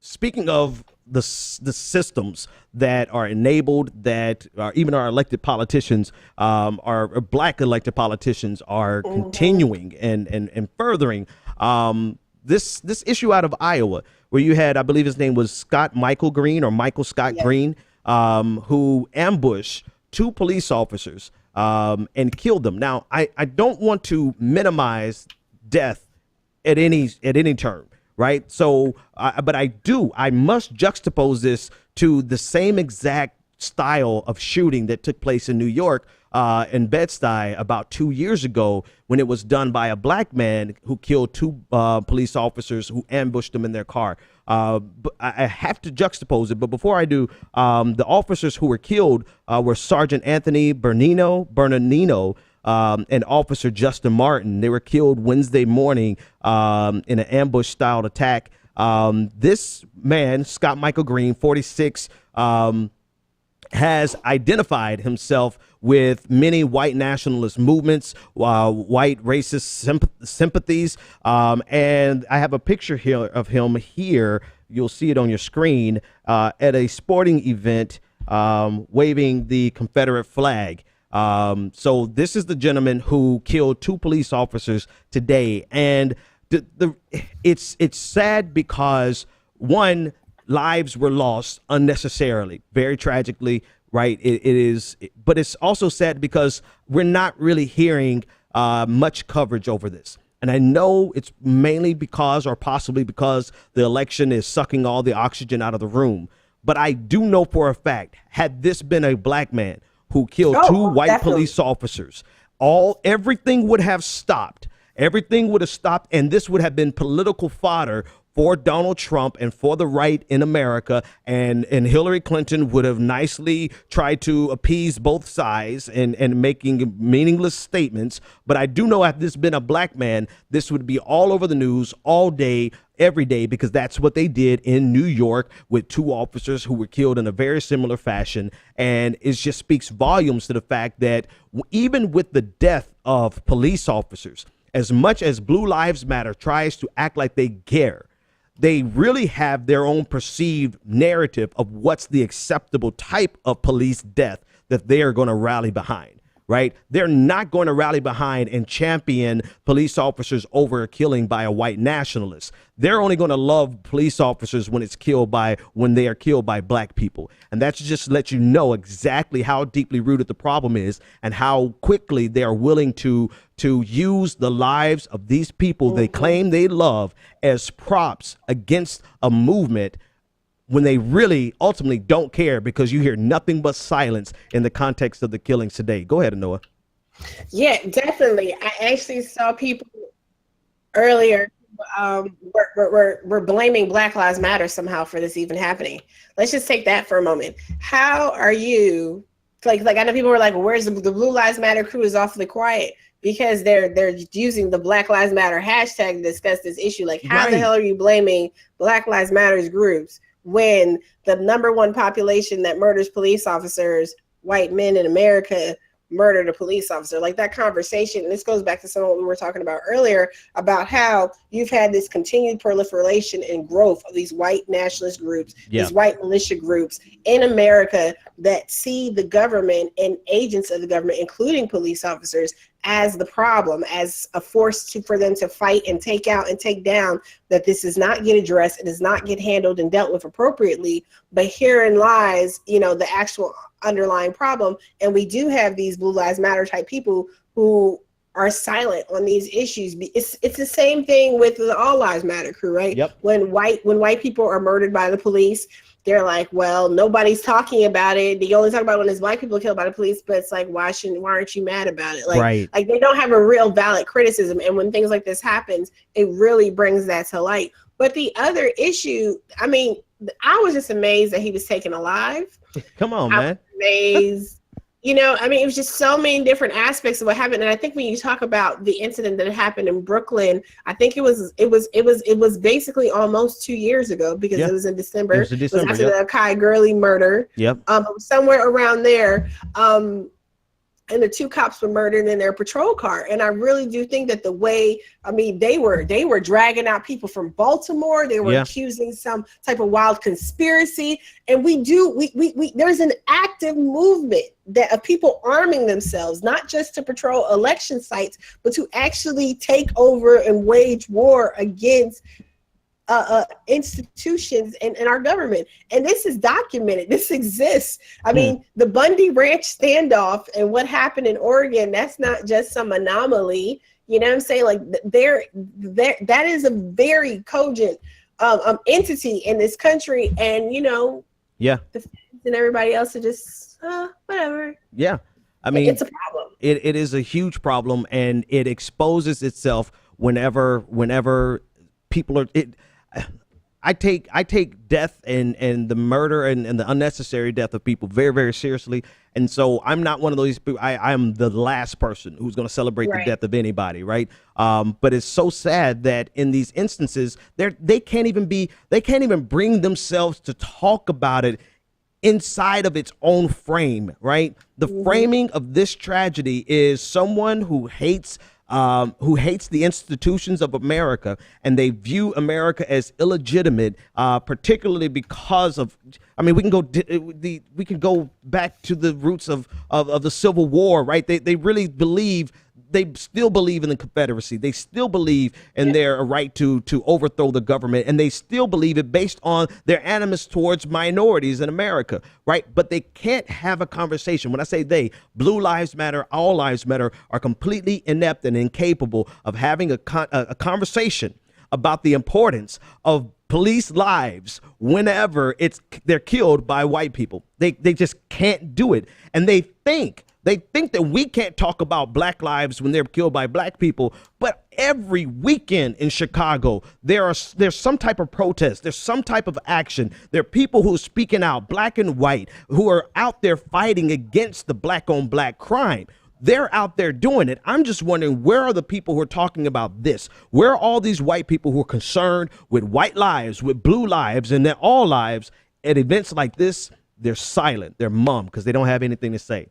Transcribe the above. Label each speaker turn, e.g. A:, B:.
A: speaking of the systems that are enabled, that are, even our elected politicians, our black elected politicians are continuing and furthering this issue out of Iowa, where you had, I believe his name was Scott Michael Green or Michael Scott Green, who ambushed two police officers and killed them. Now, I don't want to minimize death at any term, right? So, but I must juxtapose this to the same exact style of shooting that took place in New York, in Bed-Stuy about 2 years ago, when it was done by a black man who killed two police officers who ambushed them in their car. But I have to juxtapose it. But before I do, the officers who were killed were Sergeant Anthony Bernardino, and Officer Justin Martin. They were killed Wednesday morning in an ambush-styled attack. This man, Scott Michael Green, 46, has identified himself with many white nationalist movements, white racist sympathies. And I have a picture here of him here. You'll see it on your screen at a sporting event waving the Confederate flag. So this is the gentleman who killed two police officers today. And it's sad because, one, lives were lost unnecessarily, very tragically, right? It is, but it's also sad because we're not really hearing much coverage over this. And I know it's mainly because, or possibly because, the election is sucking all the oxygen out of the room. But I do know for a fact, had this been a black man who killed two white police officers, everything would have stopped. Everything would have stopped, and this would have been political fodder for Donald Trump and for the right in America, and Hillary Clinton would have nicely tried to appease both sides and making meaningless statements. But I do know, had this been a black man, this would be all over the news all day, every day, because that's what they did in New York with two officers who were killed in a very similar fashion. And it just speaks volumes to the fact that even with the death of police officers, as much as Blue Lives Matter tries to act like they care, they really have their own perceived narrative of what's the acceptable type of police death that they are going to rally behind, right? They're not going to rally behind and champion police officers over a killing by a white nationalist. They're only going to love police officers when they are killed by black people. And that's just let you know exactly how deeply rooted the problem is and how quickly they are willing to use the lives of these people they claim they love as props against a movement when they really ultimately don't care, because you hear nothing but silence in the context of the killings today. Go ahead, Anoa.
B: Yeah, definitely. I actually saw people earlier we're blaming Black Lives Matter somehow for this even happening. Let's just take that for a moment. How are you, like I know people were like, where's the Blue Lives Matter crew is awfully quiet because they're using the Black Lives Matter hashtag to discuss this issue. Like, how the hell are you blaming Black Lives Matters groups when the number one population that murders police officers, white men in America, murdered a police officer? Like, that conversation, and this goes back to some of what we were talking about earlier about how you've had this continued proliferation and growth of these white nationalist groups, these white militia groups in America that see the government and agents of the government, including police officers, as the problem, as a force for them to fight and take out and take down, that this does not get addressed, it does not get handled and dealt with appropriately. But herein lies, the actual underlying problem. And we do have these Blue Lives Matter type people who are silent on these issues. It's the same thing with the All Lives Matter crew, right? Yep. When white people are murdered by the police, they're like, well, nobody's talking about it. They only talk about when it's black people killed by the police, but it's like, why aren't you mad about it? Like they don't have a real valid criticism. And when things like this happens, it really brings that to light. But the other issue, I mean, I was just amazed that he was taken alive.
A: Come on, man.
B: I was amazed. It was just so many different aspects of what happened. And I think when you talk about the incident that happened in Brooklyn, I think it was basically almost 2 years ago, because it was in December. It was after the Kai Gurley murder. Somewhere around there. and the 2 cops were murdered in their patrol car. And I really do think that the way, I mean, they were dragging out people from Baltimore. They were accusing some type of wild conspiracy. And there's an active movement of people arming themselves, not just to patrol election sites, but to actually take over and wage war against institutions and our government. And this is documented. This exists. I mean, the Bundy Ranch standoff and what happened in Oregon, that's not just some anomaly. You know what I'm saying? Like that is a very cogent entity in this country. And, you know, the feds and everybody else are just whatever. Yeah.
A: I mean,
B: it's a problem.
A: It is a huge problem, and it exposes itself whenever people are I take death and the murder and the unnecessary death of people very, very seriously. And so I'm not one of those people. I am the last person who's going to celebrate the death of anybody. Right. But it's so sad that in these instances, they can't even bring themselves to talk about it inside of its own frame. Right. The framing of this tragedy is someone who hates the institutions of America, and they view America as illegitimate, particularly because of, I mean, we can go back to the roots of the Civil War, right? They really believe, they still believe in the Confederacy. They still believe in their right to overthrow the government, and they still believe it based on their animus towards minorities in America, right? But they can't have a conversation. When I say they, Blue Lives Matter, All Lives Matter are completely inept and incapable of having a conversation about the importance of police lives whenever they're killed by white people. They just can't do it, and they think that we can't talk about black lives when they're killed by black people. But every weekend in Chicago, there's some type of protest. There's some type of action. There are people who are speaking out, black and white, who are out there fighting against the black on black crime. They're out there doing it. I'm just wondering, where are the people who are talking about this? Where are all these white people who are concerned with white lives, with blue lives, and their all lives? At events like this, they're silent. They're mum because they don't have anything to say.